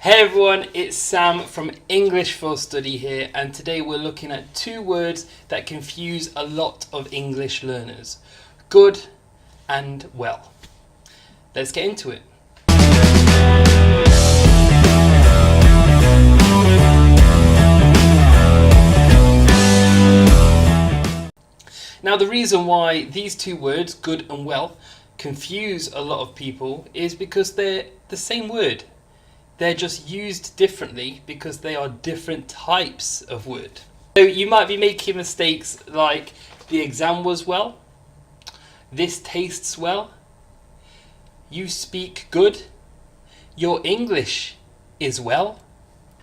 Hey everyone, it's Sam from English for Study here, and today we're looking at two words that confuse a lot of English learners. Good and well. Let's get into it. Now the reason why these two words, good and well, confuse a lot of people is because they're the same word. They're just used differently because they are different types of word. So you might be making mistakes like the exam was well, this tastes well, you speak good, your English is well,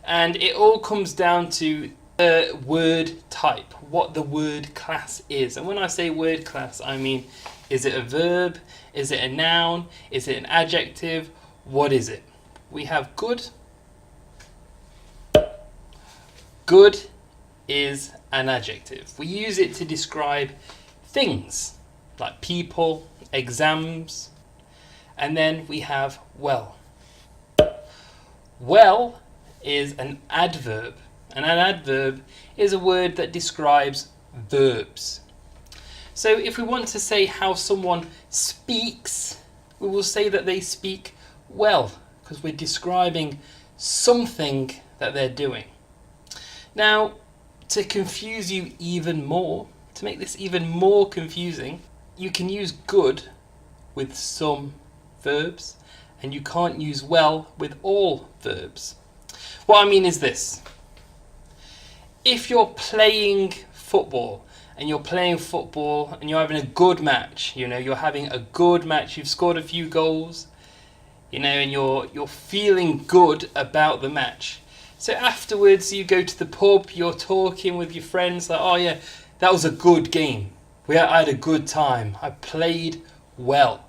and it all comes down to the word type, what the word class is. And when I say word class, I mean, is it a verb? Is it a noun? Is it an adjective? What is it? We have good. Good is an adjective. We use it to describe things like people, exams, and then we have well. Well is an adverb, and an adverb is a word that describes verbs. So if we want to say how someone speaks, we will say that they speak well, because we're describing something that they're doing. Now, to confuse you even more, to make this even more confusing, you can use good with some verbs, and you can't use well with all verbs. What I mean is this. If you're playing football, and you're you're having a good match, you're having a good match, you've scored a few goals, and you're feeling good about the match. So afterwards you go to the pub, you're talking with your friends like, oh yeah, that was a good game. I had a good time. I played well.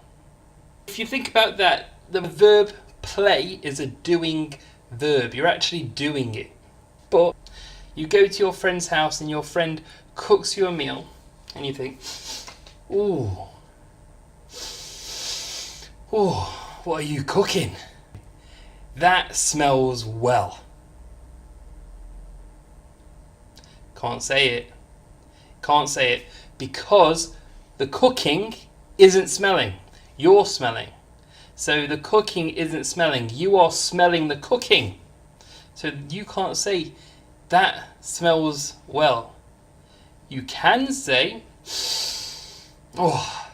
If you think about that, the verb play is a doing verb. You're actually doing it. But you go to your friend's house and your friend cooks you a meal and you think, ooh, what are you cooking? That smells well. Can't say it. Can't say it because the cooking isn't smelling. You're smelling. So the cooking isn't smelling. You are smelling the cooking. So you can't say that smells well. You can say, oh,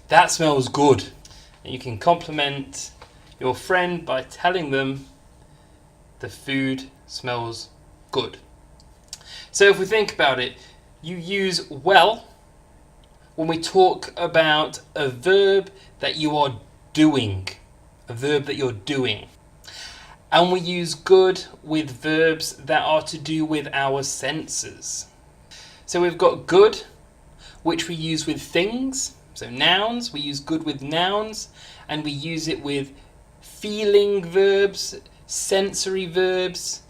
that smells good. And you can compliment your friend by telling them the food smells good. So if we think about it, you use well when we talk about a verb that you are doing, a verb that you're doing. And we use good with verbs that are to do with our senses. So we've got good, which we use with things. So nouns, we use good with nouns, and we use it with feeling verbs, sensory verbs.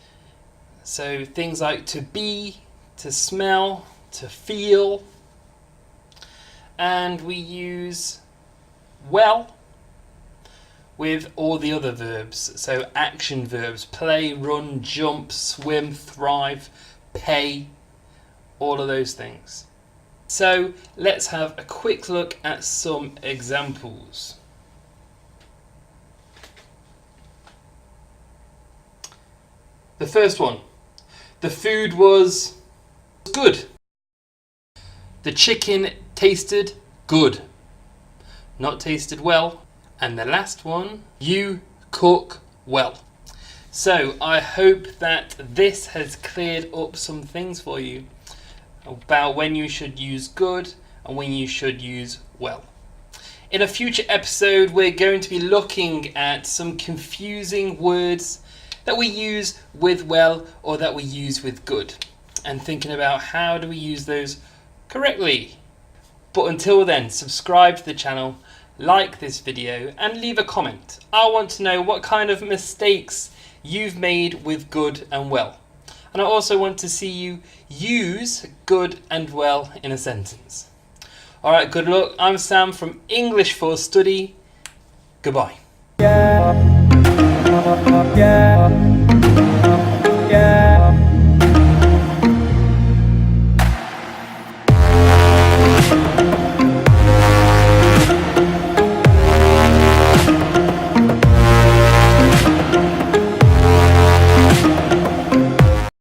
So things like to be, to smell, to feel. And we use well with all the other verbs. So action verbs, play, run, jump, swim, thrive, pay, all of those things. So let's have a quick look at some examples. The first one. The food was good. The chicken tasted good. Not tasted well. And the last one, you cook well. So I hope that this has cleared up some things for you about when you should use good and when you should use well. In a future episode, we're going to be looking at some confusing words that we use with well or that we use with good, and thinking about how do we use those correctly. But until then, subscribe to the channel, like this video, and leave a comment. I want to know what kind of mistakes you've made with good and well. And I also want to see you use good and well in a sentence. Alright, good luck. I'm Sam from English for Study. Goodbye.